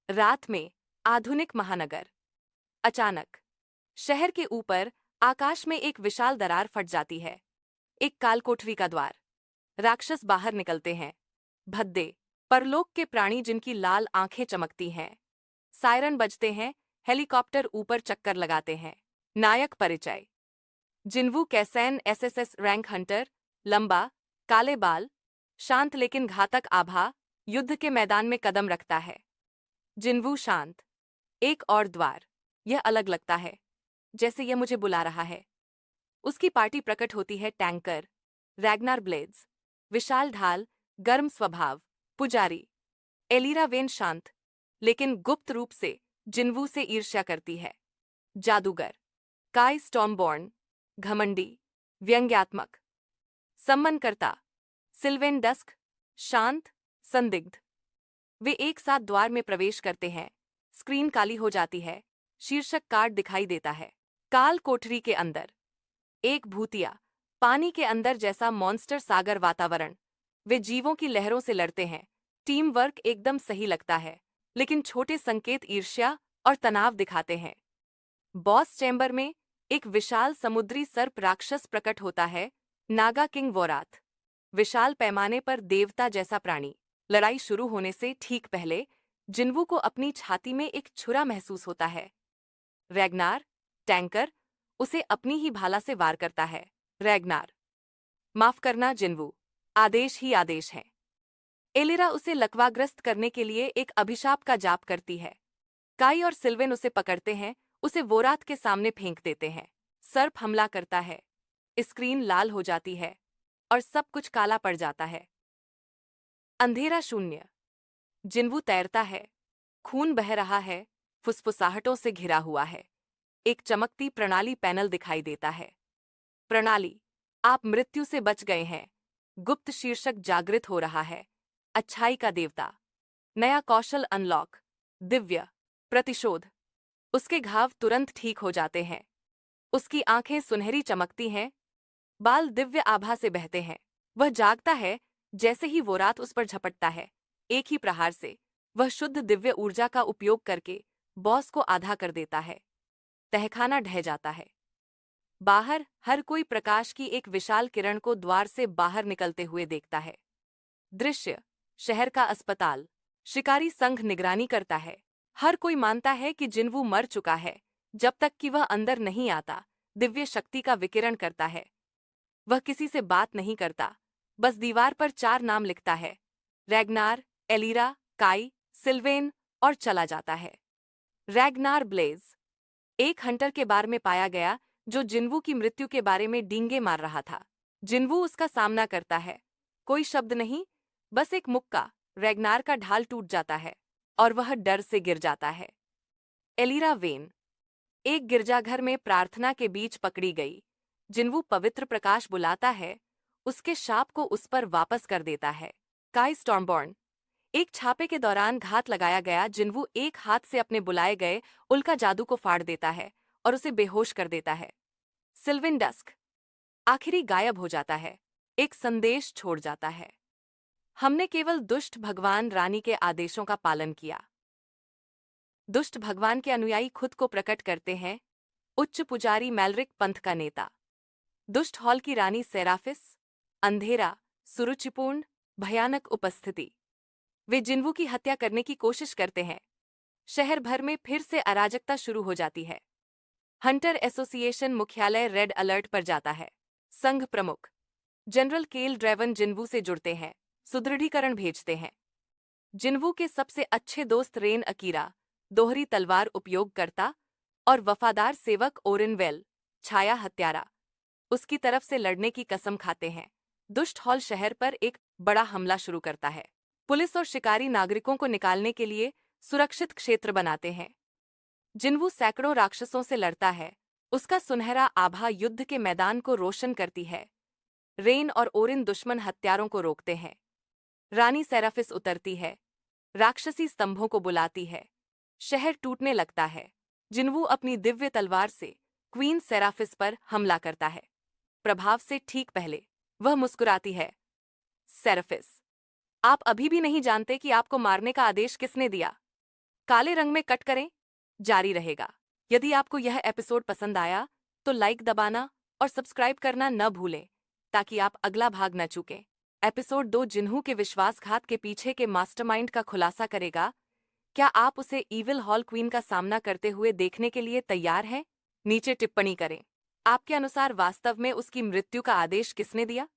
रात में आधुनिक महानगर। अचानक शहर के ऊपर आकाश में एक विशाल दरार फट जाती है। एक कालकोठरी का द्वार। राक्षस बाहर निकलते हैं। भद्दे परलोक के प्राणी जिनकी लाल आंखें चमकती हैं। सायरन बजते हैं। हेलीकॉप्टर ऊपर चक्कर लगाते हैं। नायक परिचय। जिन्वू कैसैन एसएसएस रैंक हंटर। लंबा, काले बाल, शांत लेकिन घातक आभा, युद्ध के मैदान में कदम रखता है। जिन्वू शांत। एक और द्वार। यह अलग लगता है, जैसे यह मुझे बुला रहा है। उसकी पार्टी प्रकट होती है। टैंकर, रैग्नार ब्लेड्स, विशाल ढाल, गर्म स्वभाव, पुजारी। एलिरा वेन शांत, लेकिन गुप्त रूप से जिन्वू से ईर्ष्या करती है। जादूगर, काई स्टॉर्मबॉर्न, घमंडी, व्यंग्यात्मक। सम्मनकर्ता, सिल्वेन डस्क, शांत, संदिग्ध। वे एक साथ द्वार में प्रवेश करते हैं। स्क्रीन काली हो जाती है। शीर्षक कार्ड दिखाई देता है। काल कोठरी के अंदर एक भूतिया, पानी के अंदर जैसा मॉन्स्टर सागर वातावरण। वे जीवों की लहरों से लड़ते हैं। टीम वर्क एकदम सही लगता है, लेकिन छोटे संकेत ईर्ष्या और तनाव दिखाते हैं। बॉस चैम्बर में एक विशाल समुद्री सर्प राक्षस प्रकट होता है। नागा किंग वोराथ। विशाल पैमाने पर देवता जैसा प्राणी। लड़ाई शुरू होने से ठीक पहले जिन्वू को अपनी छाती में एक छुरा महसूस होता है। रैग्नार, टैंकर, उसे अपनी ही भाला से वार करता है। रैग्नार, माफ करना जिन्वू, आदेश ही आदेश है। एलिरा उसे लकवाग्रस्त करने के लिए एक अभिशाप का जाप करती है। काई और सिल्वेन उसे पकड़ते हैं, उसे वोराथ के सामने फेंक देते हैं। सर्प हमला करता है। स्क्रीन लाल हो जाती है और सब कुछ काला पड़ जाता है। अंधेरा शून्य। जिन्वू तैरता है। खून बह रहा है, फुसफुसाहटों से घिरा हुआ है। एक चमकती प्रणाली पैनल दिखाई देता है। प्रणाली, आप मृत्यु से बच गए हैं। गुप्त शीर्षक जागृत हो रहा है। अच्छाई का देवता। नया कौशल अनलॉक। दिव्य प्रतिशोध। उसके घाव तुरंत ठीक हो जाते हैं। उसकी आंखें सुनहरी चमकती हैं। बाल दिव्य आभा से बहते हैं। वह जागता है जैसे ही वो रात उस पर झपटता है। एक ही प्रहार से वह शुद्ध दिव्य ऊर्जा का उपयोग करके बॉस को आधा कर देता है। तहखाना ढह जाता है। बाहर हर कोई प्रकाश की एक विशाल किरण को द्वार से बाहर निकलते हुए देखता है। दृश्य, शहर का अस्पताल। शिकारी संघ निगरानी करता है। हर कोई मानता है कि जिन्वू मर चुका है। जब तक कि वह अंदर नहीं आता, दिव्य शक्ति का विकिरण करता है। वह किसी से बात नहीं करता, बस दीवार पर 4 नाम लिखता है। रैग्नार, एलिरा, काई, सिल्वेन, और चला जाता है। रैग्नार ब्लेज, एक हंटर के बार में पाया गया जो जिन्वू की मृत्यु के बारे में डींगे मार रहा था। जिन्वू उसका सामना करता है। कोई शब्द नहीं, बस एक मुक्का। रैग्नार का ढाल टूट जाता है और वह डर से गिर जाता है। एलिरा वेन, एक गिरजाघर में प्रार्थना के बीच पकड़ी गई। जिन्वू पवित्र प्रकाश बुलाता है, उसके शाप को उस पर वापस कर देता है। काई स्टॉर्मबॉर्न, एक छापे के दौरान घात लगाया गया। जिन्वू एक हाथ से अपने बुलाए गए उल्का जादू को फाड़ देता है और उसे बेहोश कर देता है। सिल्विन डस्क, आखिरी गायब हो जाता है, एक संदेश छोड़ जाता है। हमने केवल दुष्ट भगवान रानी के आदेशों का पालन किया। दुष्ट भगवान के अनुयायी खुद को प्रकट करते हैं। उच्च पुजारी मैलरिक पंथ का नेता। दुष्ट हॉल की रानी सेराफिस। अंधेरा, सुरुचिपूर्ण, भयानक उपस्थिति। वे जिन्वू की हत्या करने की कोशिश करते हैं। शहर भर में फिर से अराजकता शुरू हो जाती है। हंटर एसोसिएशन मुख्यालय रेड अलर्ट पर जाता है। संघ प्रमुख जनरल केल ड्रेवन जिन्वू से जुड़ते हैं, सुदृढ़ीकरण भेजते हैं। जिन्वू के सबसे अच्छे दोस्त रेन अकीरा, दोहरी तलवार उपयोगकर्ता, और वफादार सेवक ओरिन वेल, छाया हत्यारा, उसकी तरफ से लड़ने की कसम खाते हैं। दुष्ट हॉल शहर पर एक बड़ा हमला शुरू करता है। पुलिस और शिकारी नागरिकों को निकालने के लिए सुरक्षित क्षेत्र बनाते हैं। जिन्वू सैकड़ों राक्षसों से लड़ता है। उसका सुनहरा आभा युद्ध के मैदान को रोशन करती है। रेन और ओरिन दुश्मन हत्यारों को रोकते हैं। रानी सेराफिस उतरती है, राक्षसी स्तंभों को बुलाती है। शहर टूटने लगता है। जिन्वू अपनी दिव्य तलवार से क्वीन सेराफिस पर हमला करता है। प्रभाव से ठीक पहले वह मुस्कुराती है। सेराफिस, आप अभी भी नहीं जानते कि आपको मारने का आदेश किसने दिया। काले रंग में कट करें, जारी रहेगा। यदि आपको यह एपिसोड पसंद आया तो लाइक दबाना और सब्सक्राइब करना न भूलें ताकि आप अगला भाग न चूकें। एपिसोड 2 जिन्हू के विश्वासघात के पीछे के मास्टरमाइंड का खुलासा करेगा। क्या आप उसे ईविल हॉल क्वीन का सामना करते हुए देखने के लिए तैयार हैं? नीचे टिप्पणी करें। आपके अनुसार वास्तव में उसकी मृत्यु का आदेश किसने दिया?